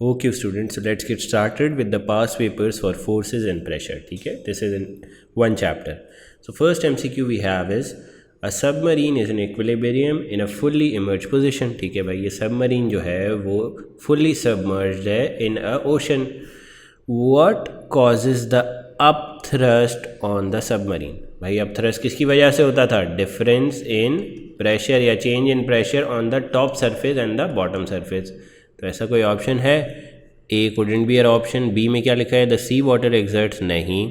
Okay students, so let's get started with the past papers for forces and pressure. ठीक है, this is in one chapter. So first MCQ we have is a submarine is in equilibrium in a fully immersed position. ठीक है भाई, ये submarine जो है वो fully submerged है in a ocean. What causes the upthrust on the submarine? भाई upthrust किसकी वजह से होता था? Difference in pressure या change in pressure on the top surface and the bottom surface. तो ऐसा कोई ऑप्शन है? A couldn't be our option. B में क्या लिखा है? द सी वाटर एक्सर्ट्स, नहीं.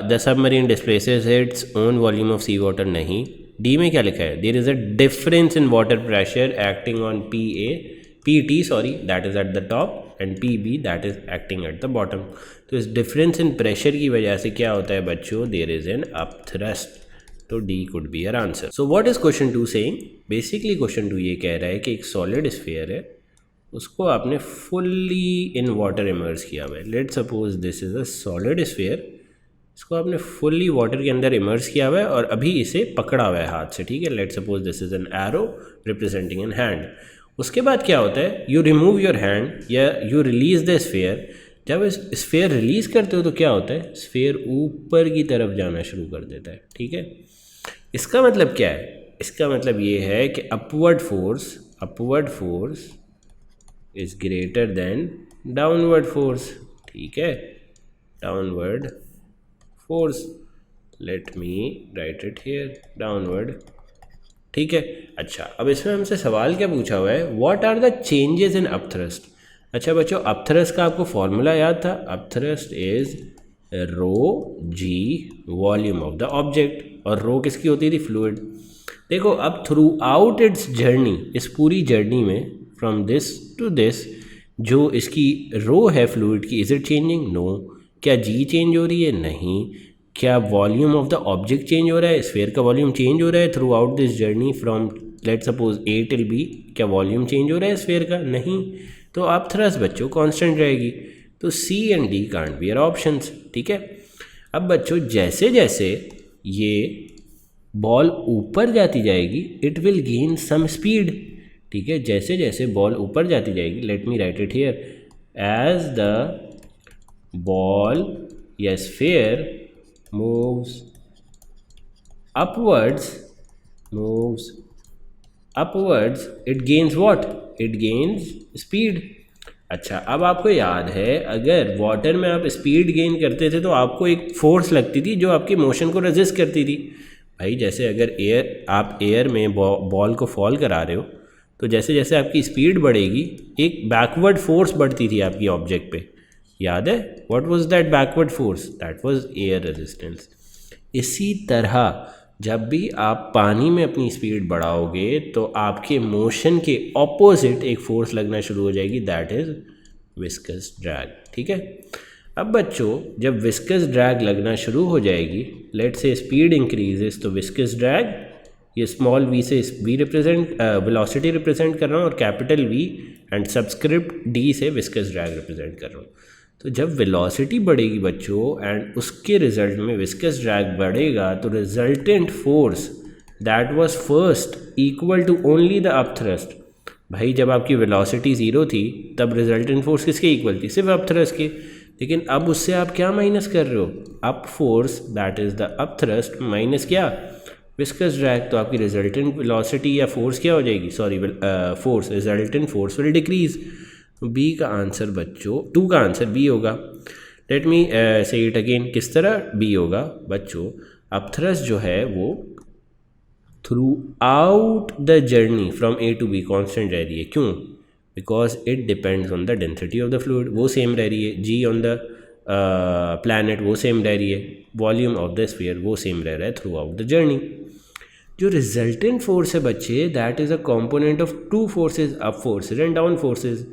The submarine displaces its own volume of sea water, नहीं. डी में क्या लिखा है? There is a difference in water pressure acting on P T sorry that is at the top and P B that is acting at the bottom. तो इस difference in pressure की वजह से क्या होता है बच्चों? There is an upthrust. तो D could be our answer. So what is question 2 saying? Basically question 2 ये कह रहा है कि एक सॉलिड स्फीयर है, उसको आपने फुल्ली इन वाटर इमर्स किया हुआ है. Let suppose this is a solid sphere, इसको आपने फुल्ली वाटर के अंदर इमर्स किया हुआ है और अभी इसे पकड़ा हुआ है हाथ से. ठीक है, let suppose this is an arrow representing N hand. उसके बाद क्या होता है? यू रिमूव योर हैंड या यू रिलीज द स्फीयर. जब इस स्फीयर रिलीज करते हो तो क्या होता है? स्फीयर ऊपर की तरफ जाना शुरू कर देता है. ठीक है, इसका मतलब क्या है? इसका मतलब ये है कि upward force is greater than downward force. ठीक है, downward force, let me write it here, downward. ठीक है. अच्छा, अब इसमें हमसे सवाल क्या पूछा हुआ है? what are the changes in upthrust. अच्छा बच्चों, अपथ्रस्ट का आपको फॉर्मूला याद था? Upthrust is rho g volume of the object, और रो किसकी होती थी? फ्लूइड. देखो, अब थ्रू आउट इट्स जर्नी, इस पूरी जर्नी में फ्रॉम दिस टू दिस, जो इसकी रो है फ्लूइड की, इज इट चेंजिंग? नो. क्या जी चेंज हो रही है? नहीं. क्या volume of the object change हो रहा है? स्फीयर का वॉल्यूम चेंज हो रहा है throughout this journey from let suppose A till B. क्या वॉल्यूम चेंज हो रहा है स्फीयर का? नहीं. तो आप थ्रस्ट बच्चों कांस्टेंट रहेगी. तो C and D can't be our options. ठीक है. अब बच्चों, जैसे जैसे ये बॉल ऊपर जाती जाएगी it will gain some speed. ठीक है, जैसे जैसे बॉल ऊपर जाती जाएगी, let me write it here, as the ball या sphere moves upwards it gains what? It gains speed. अच्छा, अब आपको याद है अगर वाटर में आप स्पीड गेन करते थे तो आपको एक फोर्स लगती थी जो आपकी मोशन को रेजिस्ट करती थी. भाई जैसे अगर आप एयर में बॉल को फॉल करा रहे हो तो जैसे जैसे आपकी स्पीड बढ़ेगी एक बैकवर्ड फोर्स बढ़ती थी आपकी ऑब्जेक्ट पे. याद है? What was that backward force? That was air resistance. इसी तरह जब भी आप पानी में अपनी स्पीड बढ़ाओगे तो आपके मोशन के ऑपोजिट एक फोर्स लगना शुरू हो जाएगी, दैट इज विस्कस ड्रैग. ठीक है. अब बच्चों, जब विस्कस ड्रैग लगना शुरू हो जाएगी, लेट से स्पीड इंक्रीजेस, तो विस्कस ड्रैग, ये स्मॉल वी से वी रिप्रेजेंट वेलोसिटी रिप्रेजेंट कर रहा हूँ और capital V and subscript D से विस्कस ड्रैग रिप्रेजेंट कर रहा हूँ. तो जब वेलोसिटी बढ़ेगी बच्चों एंड उसके रिजल्ट में विस्कस ड्रैग बढ़ेगा तो resultant force that was first equal to only the upthrust. भाई जब आपकी वेलोसिटी 0 थी तब रिजल्टेंट फोर्स किसके इक्वल थी? सिर्फ अपथ्रस्ट के. लेकिन अब उससे आप क्या माइनस कर रहे हो? Up force that is the upthrust minus क्या? Viscous drag. तो आपकी रिजल्टेंट वेलोसिटी या फोर्स क्या हो जाएगी? Sorry, force, resultant force will decrease. B का आंसर बच्चों, 2 का आंसर बी होगा. Let me say it again. किस तरह बी होगा बच्चों? अपथ्रस्ट जो है वो throughout the journey from A to B constant रह रही है. क्यों? Because it depends on the density of the fluid, वो सेम रह रही है. जी ऑन द प्लैनेट वो सेम रह रही है. वॉल्यूम ऑफ द स्फीयर वो सेम रह रहा है थ्रू आउट द जर्नी. जो रिजल्टेंट फोर्स है बच्चे, that is a component of 2 forces, up forces and down forces.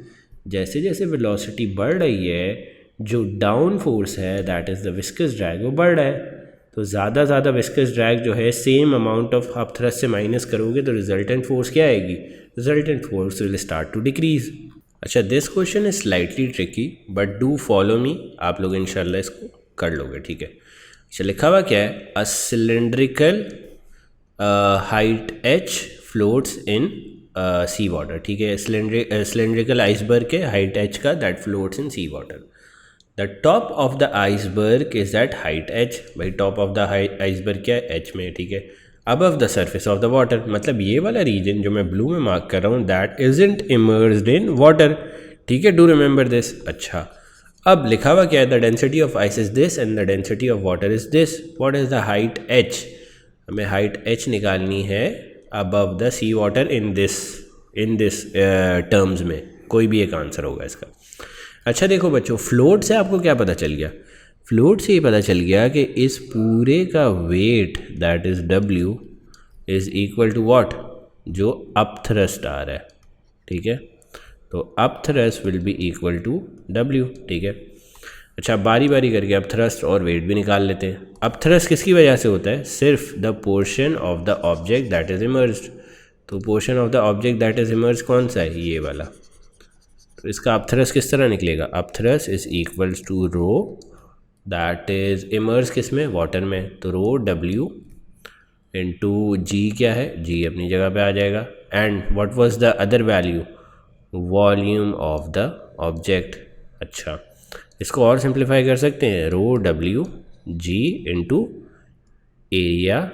जैसे जैसे वेलोसिटी बढ़ रही है, जो डाउन फोर्स है that is the viscous drag, वो बढ़ रहा है. तो ज़्यादा विस्कस ड्रैग जो है सेम अमाउंट ऑफ अपथ्रस्ट से माइनस करोगे तो रिजल्टेंट फोर्स क्या आएगी? Resultant force will start to decrease. अच्छा, this question is slightly tricky but do follow me. आप लोग इंशाल्लाह इसको कर लोगे. ठीक है. अच्छा, लिखा हुआ क्या है? A cylindrical height h floats in sea water, ठीक है, सिलेंड्रिकल आइसबर्ग है हाइट h का, that floats in sea water. The top of the iceberg is that height h. भाई टॉप ऑफ द आइसबर्ग क्या है, h में, ठीक है. Above the surface of the water, मतलब ये वाला रीजन जो मैं ब्लू में मार्क कर रहा हूँ, that isn't immersed in water, ठीक है. Do remember this. अच्छा, अब लिखा हुआ क्या है, the density of ice is this and the density of water is this. What is the height h? हमें हाइट h निकालनी है above the sea water in this terms में. कोई भी एक आंसर होगा इसका. अच्छा देखो बच्चों, फ्लोट से आपको क्या पता चल गया? फ्लोट से ये पता चल गया कि इस पूरे का weight that is W is equal to what, जो अप थ्रस्ट आ रहा है, ठीक है. तो up thrust will be equal to W, ठीक है. अच्छा, बारी बारी करके अब थ्रस्ट और वेट भी निकाल लेते हैं. अब थ्रस्ट किसकी वजह से होता है? सिर्फ the portion of the object that is immersed. तो portion of the object that is immersed कौन सा है? ये वाला. तो इसका अब थ्रस्ट किस तरह निकलेगा? अब thrust is equals to rho that is immerse किस में? वाटर में. तो रो W इंटू जी क्या है? जी अपनी जगह पे आ जाएगा. And what was the other value? Volume of the object. अच्छा, इसको और सिंप्लीफाई कर सकते हैं. रो W जी इंटू एरिया,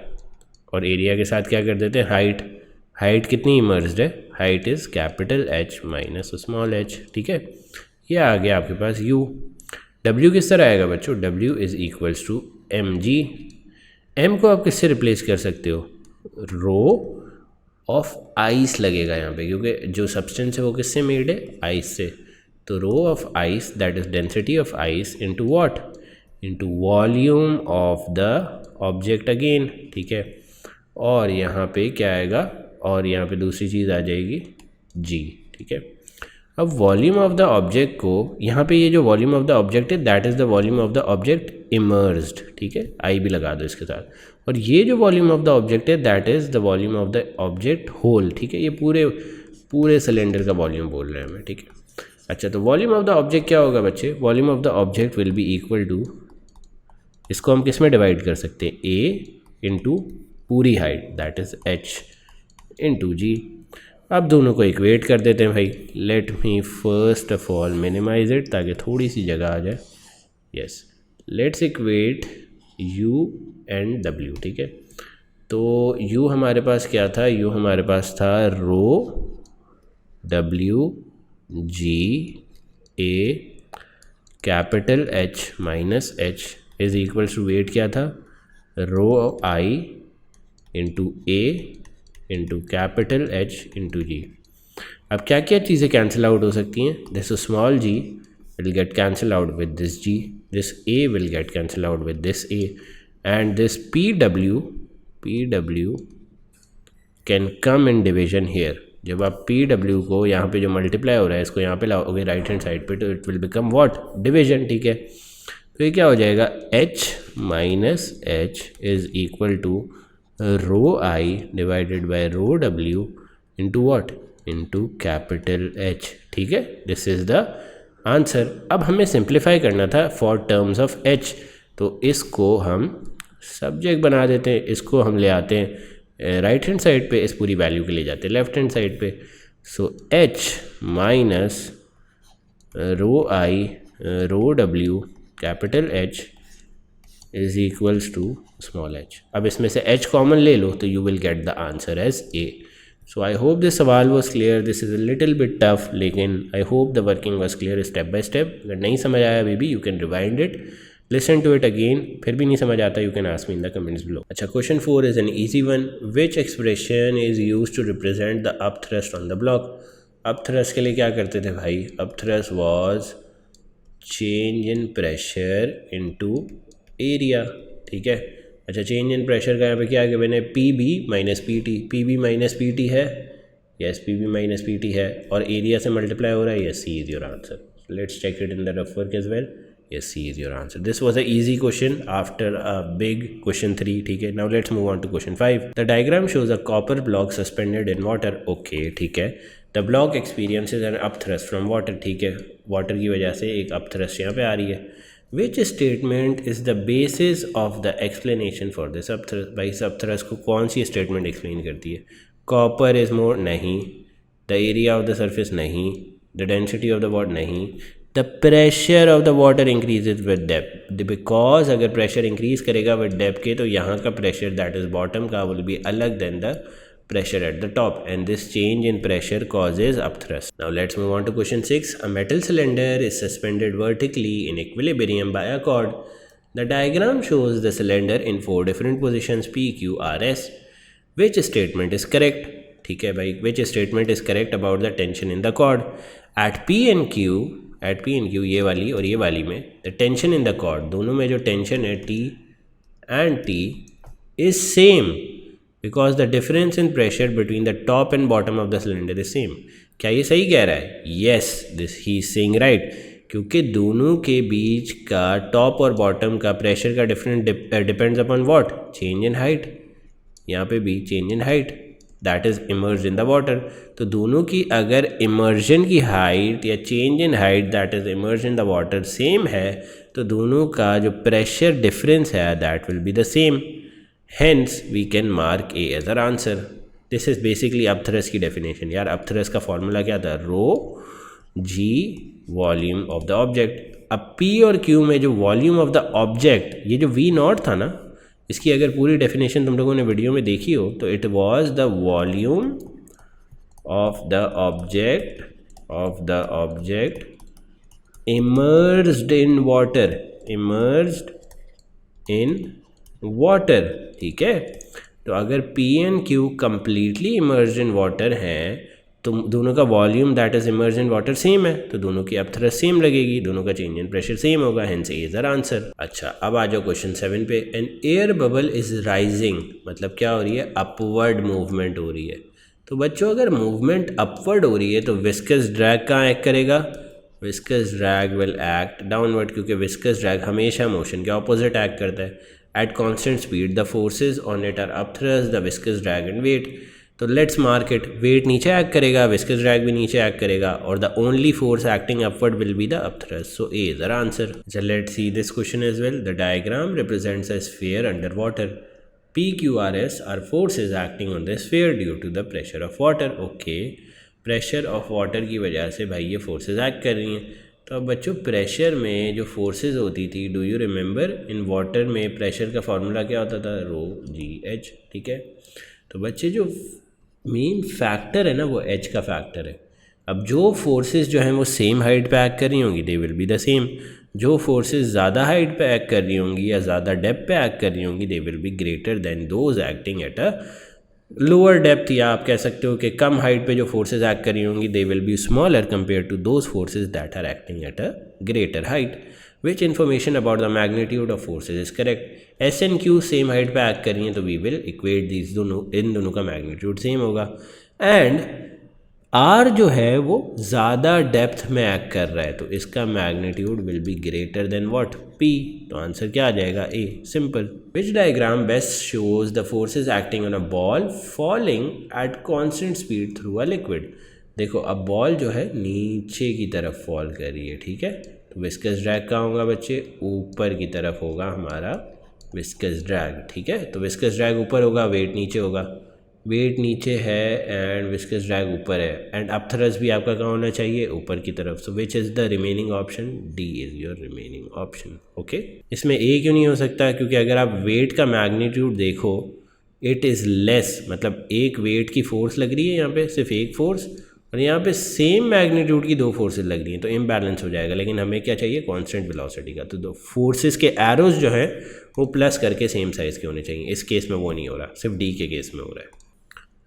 और एरिया के साथ क्या कर देते हैं? हाइट. हाइट कितनी इमर्ज्ड है? Height is capital H minus small h, ठीक है. ये आ गया आपके पास U. W किस तरह आएगा बच्चों? W is equals to mg. m को आप किससे रिप्लेस कर सकते हो? रो ऑफ आइस लगेगा यहाँ पे, क्योंकि जो सब्सटेंस है वो किससे मेड है? आइस से. तो rho of ice that is density of ice into what? Into volume of the object again, ठीक है. और यहाँ पे क्या आएगा? और यहाँ पे दूसरी चीज़ आ जाएगी G, ठीक है. अब वॉल्यूम ऑफ द ऑब्जेक्ट को यहाँ पे, ये जो वॉल्यूम ऑफ द ऑब्जेक्ट है that is the volume of the object emerged, ठीक है. आई भी लगा दो इसके साथ. और ये जो वॉल्यूम ऑफ द ऑब्जेक्ट है that is the volume of the object whole, ठीक है. ये पूरे सिलेंडर का वॉल्यूम बोल रहे हैं हमें, ठीक है. अच्छा, तो वॉल्यूम ऑफ द ऑब्जेक्ट क्या होगा बच्चे? Volume of the object will be equal to, इसको हम किस में डिवाइड कर सकते हैं? A इंटू पूरी height that is H into G. अब दोनों को इक्वेट कर देते हैं भाई. Let me first of all minimise it ताकि थोड़ी सी जगह आ जाए. Yes, let's equate U and W, ठीक है. तो U हमारे पास क्या था? U हमारे पास था rho W G A capital H minus H is equal to weight क्या था? Rho I into A into capital H into G. अब क्या क्या चीज़ें कैंसिल आउट हो सकती हैं? This small g will get cancel out with this G, this A will get cancel out with this A, and this PW can come in division here. जब आप PW को यहाँ पे जो मल्टीप्लाई हो रहा है इसको यहाँ पे लाओगे राइट हैंड साइड पे, तो it will become what? Division, ठीक है. तो ये क्या हो जाएगा? H minus H is equal to rho I divided by rho W into what? Into capital H, ठीक है. This is the answer. अब हमें सिंप्लीफाई करना था फॉर टर्म्स ऑफ H, तो इसको हम सब्जेक्ट बना देते हैं. इसको हम ले आते हैं राइट हैंड साइड पे, इस पूरी वैल्यू के ले जाते हैं लेफ्ट हैंड साइड पे. So H minus rho I rho W capital H is equals to small h. अब इसमें से h कॉमन ले लो तो you will get the answer as A. So I hope this सवाल was clear. This is a little bit tough, लेकिन I hope the working was clear step by step. अगर नहीं समझ आया अभी भी, you can rewind it, listen to it again. फिर भी नहीं समझ आता, you can ask me in the comments below. अच्छा, question 4 is an easy one. Which expression is use to represent the up thrust on the block? Up thrust के लिए क्या करते थे भाई? Up thrust was change in pressure into area, ठीक है. अच्छा, चेंज इन प्रेशर का यहाँ पे क्या है कि मैंने PB माइनस PT है. यस, PB माइनस PT है, और एरिया से मल्टीप्लाई हो रहा है. Yes, C is your answer. Let's check it in the rough work as well. Yes, C is your answer. This was a easy question after a big question 3, ठीक है. Now let's move on to question 5. The diagram shows a copper block suspended in water. Okay, ठीक है. The block experiences an up thrust from water, ठीक है. Water की वजह से एक अप थ्रस्ट यहाँ पे आ रही है. Which statement is the basis of the explanation for this upthrust? भाई इस upthrust को कौन सी स्टेटमेंट एक्सप्लेन करती है? कॉपर इज मोर, नहीं. The area of the surface नहीं, the density of the water नहीं, the pressure of the water increases with depth, because अगर प्रेशर इंक्रीज करेगा विद डेप्थ के तो यहाँ का प्रेशर दैट इज बॉटम का विल बी अलग than the pressure at the top, and this change in pressure causes upthrust. Now let's move on to question 6. A metal cylinder is suspended vertically in equilibrium by a cord. The diagram shows the cylinder in 4 different positions P, Q, R, S. Which statement is correct? ठीक है भाई, which statement is correct about the tension in the cord? At P and Q ये वाली और ये वाली में the tension in the cord, दोनों में जो tension है T and T is same because the difference in pressure between the top and bottom of the cylinder is same. क्या ये सही कह रहा है? Yes, this he is saying right. क्योंकि दोनों के बीच का टॉप और बॉटम का प्रेशर का difference depends upon what? Change in height. यहाँ पे भी change in height that is immerse in the water. तो दोनों की अगर इमर्जन की हाइट या change in height that is immerse in the water same है तो दोनों का जो प्रेशर डिफरेंस है that will be the same. Hence, we can mark A as our answer. This is basically upthrust की definition. यार upthrust का formula क्या था? Rho G volume of the object. अब P और Q में जो volume of the object, ये जो V naught था ना, इसकी अगर पूरी definition तुम लोगों ने वीडियो में देखी हो तो it was the volume of the object immersed in water. ठीक है, तो अगर P and Q completely immerse in water हैं तो दोनों का volume that is immerse in water same है तो दोनों की अपथ्रस्ट सेम लगेगी, दोनों का चेंज इन प्रेशर सेम होगा. Hence A is our answer. अच्छा, अब आ जाओ क्वेश्चन 7 पे. An air bubble is rising, मतलब क्या हो रही है? अपवर्ड मूवमेंट हो रही है. तो बच्चों अगर मूवमेंट अपवर्ड हो रही है तो विस्कस ड्रैग कहाँ एक्ट करेगा? Viscous drag will act downward, क्योंकि विस्कस ड्रैग हमेशा मोशन के ऑपोजिट एक्ट करता है. At constant speed, the forces on it are upthrust, the viscous drag and weight. तो let's mark it. Weight नीचे act करेगा, viscous drag भी नीचे एक्ट करेगा और the only force acting upward will be the upthrust. So A is our answer. So let's see this question as well. The diagram represents a sphere under water. P, Q, R, S are forces acting on the sphere due to the pressure of water. Okay. Pressure of water की वजह से भाई ये forces act कर रही हैं. तो अब बच्चों प्रेशर में जो फोर्सेस होती थी, do you remember in water में प्रेशर का फार्मूला क्या होता था? रो जी एच. ठीक है, तो बच्चे जो मेन फैक्टर है ना वो एच का फैक्टर है. अब जो फोर्सेस जो हैं वो सेम हाइट पे एक्ट कर रही होंगी they will be the same. जो फोर्सेस ज़्यादा हाइट पे एक्ट कर रही होंगी या ज़्यादा डेप्थ पे एक्ट कर रही होंगी they will be greater then those acting at a lower depth, या आप कह सकते हो कि कम हाइट पे जो फोर्सेस एक्ट कर रही होंगी they will be smaller compare to those forces that are acting at a greater height. Which information about the magnitude of forces is correct? S and Q same height पे act कर रही हैं तो we will equate these दोनों, इन दोनों का magnitude same होगा. And are जो है वो ज़्यादा डेप्थ में एक्ट कर रहा है तो इसका magnitude will be greater than what? P. तो आंसर क्या आ जाएगा? A. Simple. Which diagram best shows the forces acting on a ball falling at constant speed through a liquid? देखो अब बॉल जो है नीचे की तरफ फॉल कर रही है. ठीक है, तो विस्कस ड्रैग कहाँ होगा बच्चे? ऊपर की तरफ होगा हमारा विस्कस ड्रैग. ठीक है, तो विस्कस ड्रैग ऊपर होगा, वेट नीचे होगा. वेट नीचे है एंड विस्कस ड्रैग ऊपर है एंड अपथ्रस्ट भी आपका कहाँ होना चाहिए? ऊपर की तरफ. So which is the remaining option? D is your remaining option. Okay, इसमें ए क्यों नहीं हो सकता? क्योंकि अगर आप वेट का मैग्नीट्यूड देखो इट इज़ लेस, मतलब एक वेट की फोर्स लग रही है यहाँ पे, सिर्फ एक फोर्स, और यहाँ पे सेम मैग्नीट्यूड की दो फोर्सेज लग रही हैं तो इम्बैलेंस हो जाएगा. लेकिन हमें क्या चाहिए? कांस्टेंट वेलोसिटी का. तो दो फोर्सेस के एरोज जो है वो प्लस करके सेम साइज़ के होने चाहिए. इस केस में वो नहीं हो रहा, सिर्फ डी के केस में हो रहा है.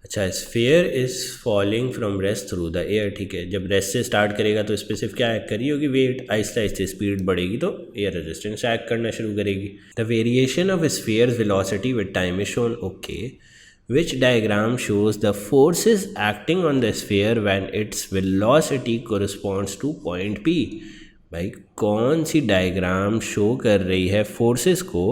अच्छा, sphere is falling from rest through the air. ठीक है, जब रेस्ट से स्टार्ट करेगा तो इस पर सिर्फ क्या एक्ट करी होगी? वेट. आहिस्ते आहिस्ते स्पीड बढ़ेगी तो एयर रेजिस्टेंस एक्ट करना शुरू करेगी. The variation of spheres velocity with time is shown. Okay, which diagram shows the forces acting on the sphere when its velocity corresponds to point P? भाई कौन C diagram show कर रही है forces को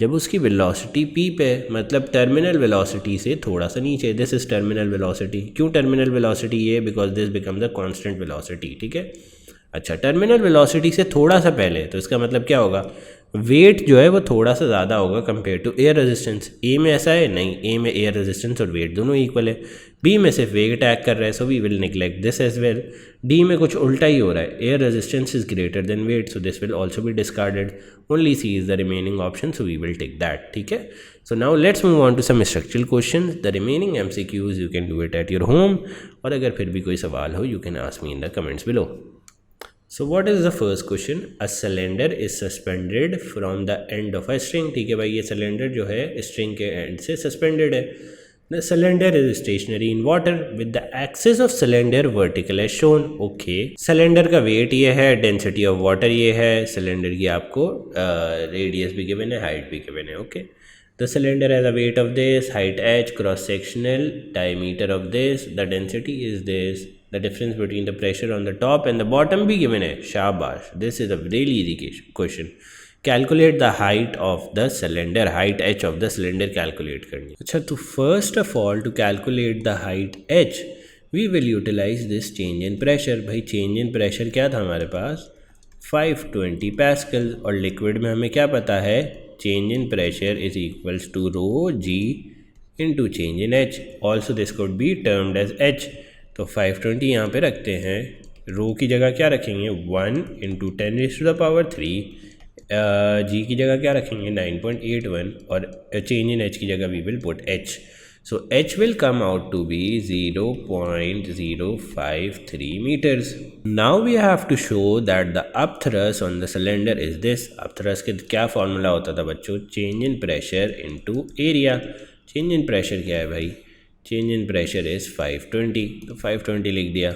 जब उसकी वेलोसिटी P पे, मतलब टर्मिनल वेलोसिटी से थोड़ा सा नीचे. This is terminal velocity. क्यों टर्मिनल वेलोसिटी? ये because this become the constant velocity. ठीक है, अच्छा टर्मिनल वेलोसिटी से थोड़ा सा पहले, तो इसका मतलब क्या होगा? वेट जो है वो थोड़ा सा ज़्यादा होगा compare to air resistance. A में ऐसा है नहीं, ए में एयर रेजिस्टेंस और वेट दोनों इक्वल है। बी में सिर्फ वेट अटैक कर रहा है, so we will neglect this as well. D में कुछ उल्टा ही हो रहा है, air resistance is greater than weight, so this will also be discarded. Only C is the remaining option, so we will take that. ठीक है, सो now let's move on to some structural question. The remaining MCQs you can do it at your home, और अगर फिर भी कोई सवाल हो you can ask me in the comments below. So what is the first question? A cylinder is suspended from the end of a string. ठीक है भाई, ये सिलेंडर जो है स्ट्रिंग के एंड से सस्पेंडेड है। The cylinder is stationary in water with the axis of cylinder vertical as shown. Okay, cylinder का वेट ये है, डेंसिटी ऑफ वाटर ये है, सिलेंडर की आपको रेडियस भी गिवन है, हाइट भी गिवन है। Okay, the cylinder has a weight of this, height h, cross sectional diameter of this, the density is this, the difference between the pressure on the top and the bottom भी given है। शाबाश, this is a really easy question। Calculate the height of the cylinder, height h of the cylinder calculate करनी। अच्छा, तो first of all to calculate the height h we will utilize this change in pressure। भाई change in pressure क्या था हमारे पास, 520 pascal, और liquid में हमें क्या पता है, change in pressure is equals to rho g into change in h, also this could be termed as h। तो 520 यहाँ पे रखते हैं, रो की जगह क्या रखेंगे 1 इंटू 10⁻³ जी की जगह क्या रखेंगे 9.81, और चेंज इन एच की जगह we will put H. So H will come out to be 0.053 meters। Now we have to show that the upthrust on the cylinder is this. Upthrust के क्या फॉर्मूला होता था बच्चों, change in pressure into area. Change in pressure क्या है भाई, change in pressure is 520, तो 520 लिख दिया।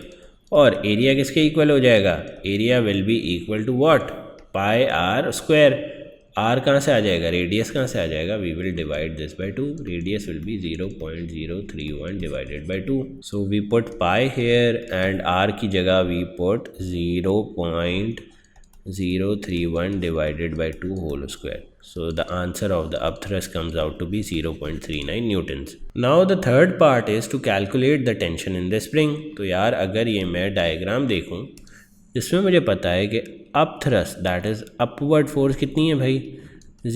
और एरिया किसके इक्वल हो जाएगा, area will be equal to what, pi R square. R कहाँ से आ जाएगा, रेडियस कहाँ से आ जाएगा, we will divide this by 2, radius will be 0.031 divided by 2। So we put pi here and R की जगह we put 0.031 divided by 2 whole square. So the answer of the upthrust comes out to be 0.39 newtons. Now the third part is to calculate the tension in the spring. तो यार अगर ये मैं diagram देखूँ जिसमें मुझे पता है कि upthrust that is upward force कितनी है भाई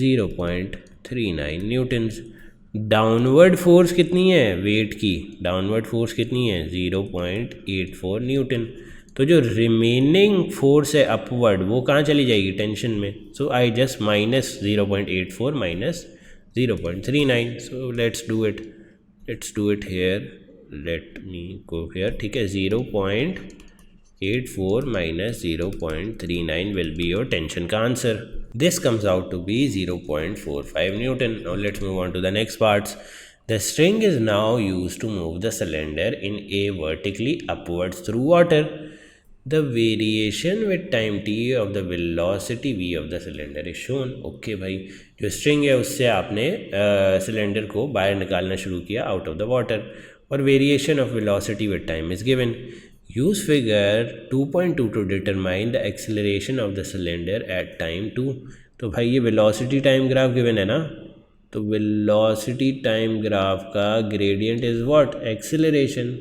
0.39 न्यूटन्स, डाउनवर्ड फोर्स कितनी है वेट की, डाउनवर्ड फोर्स कितनी है 0.84 न्यूटन। तो जो रिमेनिंग फोर्स है अपवर्ड वो कहाँ चली जाएगी, टेंशन में। So I just minus 0.84 minus 0.39। So let's do it here, let me go here. ठीक है, 0.84 minus 0.39 will be your tension का answer. This comes out to be 0.45 newton. Now let's move on to the next parts. The string is now used to move the cylinder in A vertically upwards through water. The variation with time t of the velocity v of the cylinder is shown. Okay भाई, जो string है उससे आपने cylinder को बाहर निकालना शुरू किया आउट ऑफ द वाटर, और variation of velocity with time is given. Use figure 2.2 to determine the acceleration of the cylinder at time 2। तो भाई ये वेलोसिटी टाइम ग्राफ गिवन है ना, तो वेलोसिटी टाइम ग्राफ का ग्रेडियंट इज व्हाट, एक्सेलरेशन।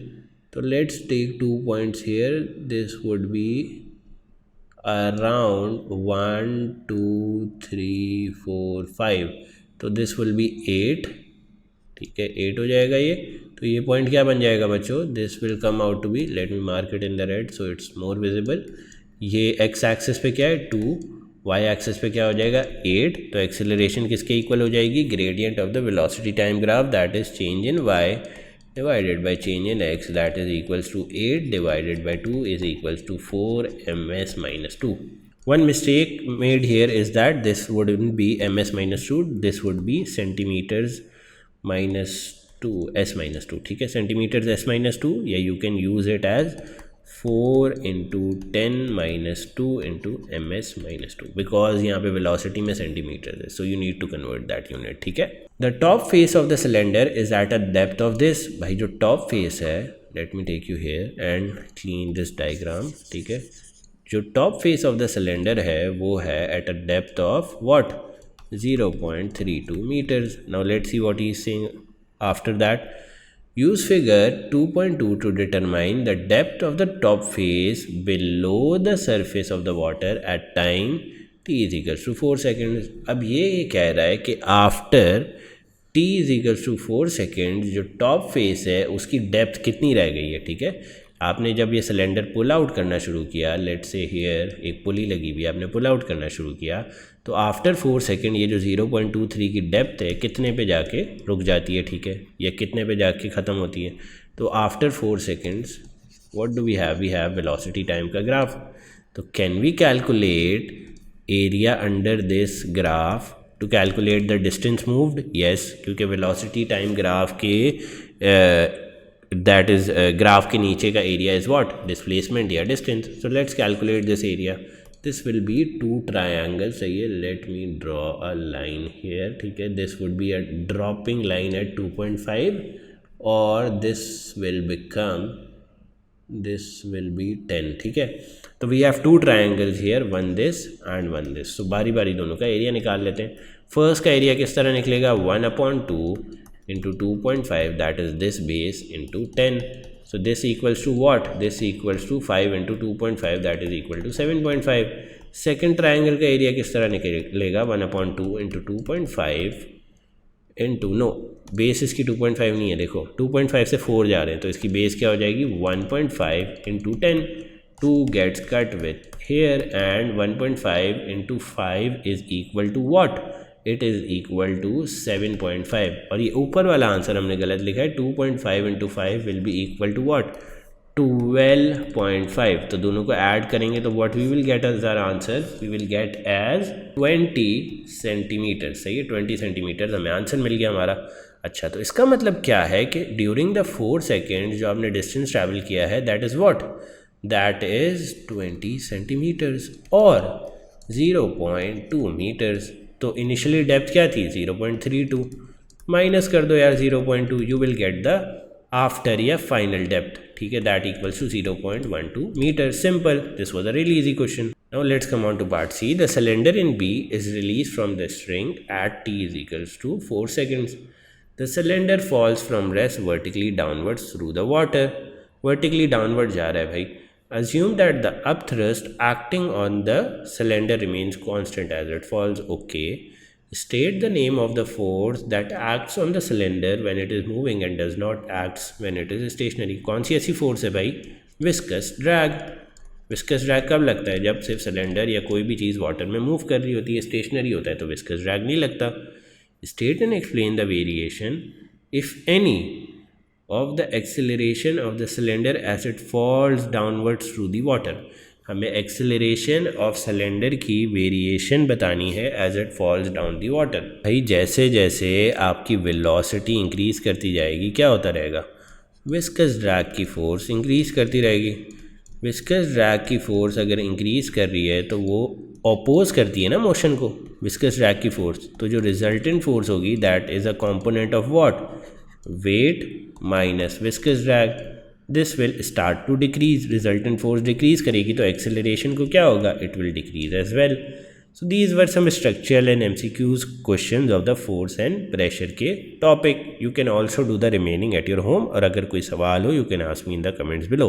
तो let's take 2 points here, this would be around 1 2 3 4 5, तो this will B 8। ठीक है, 8 हो जाएगा ये। तो ये पॉइंट क्या बन जाएगा बच्चों, this will come out to be, let me mark it in the red so it's more visible. ये एक्स एक्सिस पे क्या है 2, वाई एक्सिस पे क्या हो जाएगा 8। तो एक्सेलरेशन किसके इक्वल हो जाएगी, gradient of the velocity time graph that is change in Y divided by change in x, that is equals to 8 divided by 2 is equals to 4 ms minus 2. One mistake made here is that this wouldn't be ms minus 2, this would be centimeters minus 2 s minus 2। ठीक है, centimeters s minus 2, या you can use it as 4 into 10 minus 2 into ms minus 2, because यहाँ पे velocity में centimeter है, so you need to convert that unit। ठीक है, the top face of the cylinder is at a depth of this। भाई जो top face है, let me take you here and clean this diagram। ठीक है, जो top face of the cylinder है वो है at a depth of what, 0.32 meters। now let's see what he is saying after that। Use figure 2.2 to determine the depth of the top face below the surface of the water at time t t is equals to 4 second. अब ये कह रहा है कि after t is equals to 4 second जो top face है उसकी depth कितनी रह गई है, ठीक है। आपने जब ये सिलेंडर पुल आउट करना शुरू किया, लेट्स से हियर एक पुली लगी हुई है, आपने पुल आउट करना शुरू किया, तो आफ्टर 4 सेकेंड ये जो 0.23 की डेप्थ है कितने पे जाके रुक जाती है, ठीक है, या कितने पे जाके ख़त्म होती है। तो after 4 seconds what do we have velocity time का ग्राफ। तो can we calculate area under this graph to calculate the distance moved? Yes, क्योंकि वेलोसिटी टाइम ग्राफ के दैट इज ग्राफ के नीचे का एरिया इज व्हाट, डिस्प्लेसमेंट या distance. So let's calculate this area. This will be 2 triangle, सही है। Let me draw a line here, ठीक है। This would be a dropping line at 2.5 और दिस विल बी 10, ठीक है। तो we have 2 triangles here, one this and one this. So बारी बारी दोनों का एरिया निकाल लेते हैं। फर्स्ट का एरिया किस तरह निकलेगा, 1/2 into 2.5, that is this base into 10. So this equals to what? This equals to 5 into 2.5, that is equal to 7.5. Second triangle का एरिया किस तरह निकलेगा, 1/2 into 2.5 into नो बेस इसकी 2.5 नहीं है, देखो 2.5 से 4 जा रहे हैं, तो इसकी बेस क्या हो जाएगी 1.5 into 10. 2 gets cut with here and 1.5 into 5 is equal to what? It is equal to 7.5। और ये ऊपर वाला आंसर हमने गलत लिखा है, 2.5 into 5 will be equal to what, 12.5। तो दोनों को ऐड करेंगे तो what we will get as our answer, we will get as 20 centimetre, सही है। 20 सेंटीमीटर हमें आंसर मिल गया हमारा। अच्छा, तो इसका मतलब क्या है कि ड्यूरिंग द 4 सेकेंड जो आपने डिस्टेंस ट्रैवल किया है that is what, that is 20 centimetres और 0.2 मीटर्स। तो इनिशियली डेप्थ क्या थी, 0.32, माइनस कर दो यार 0.2, you will get the after या फाइनल डेप्थ, ठीक है, that equals to 0.12 metre. Simple, this was a really easy question. Now let's come on to part C. The cylinder in B is release from the string at t is equals to 4 seconds. The cylinder falls from rest vertically downwards through the water. Vertically downward जा रहा है भाई। Assume that the upthrust acting on the cylinder remains constant as it falls. Okay. State the name of the force that acts on the cylinder when it is moving and does not act when it is stationary. कौन सी ऐसी force है भाई, viscous drag. Viscous drag कब लगता है, जब सिर्फ cylinder या कोई भी चीज़ वाटर में मूव कर रही होती है, स्टेशनरी होता है तो विस्कस ड्रैग नहीं लगता। State and explain the variation, if any, of the acceleration of the cylinder as it falls downwards through the water. हमें एक्सेलरेशन ऑफ सिलेंडर की वेरिएशन बतानी है as it falls down the water. भाई जैसे जैसे आपकी वेलोसिटी इंक्रीज़ करती जाएगी क्या होता रहेगा, विस्कस ड्रैग की फोर्स इंक्रीज़ करती रहेगी। विस्कस ड्रैग की फोर्स अगर इंक्रीज़ कर रही है तो वो अपोज करती है ना मोशन को, विस्कस ड्रैग की फोर्स। तो जो रिजल्टेंट फोर्स होगी that is a component of what, weight minus viscous drag. This will start to decrease, resultant force decrease करेगी तो एक्सेलरेशन को क्या होगा, it will decrease as well. So these were some structural and MCQs questions of the force and pressure के topic. You can also do the remaining at your home, और अगर कोई सवाल हो you can ask me in the comments below.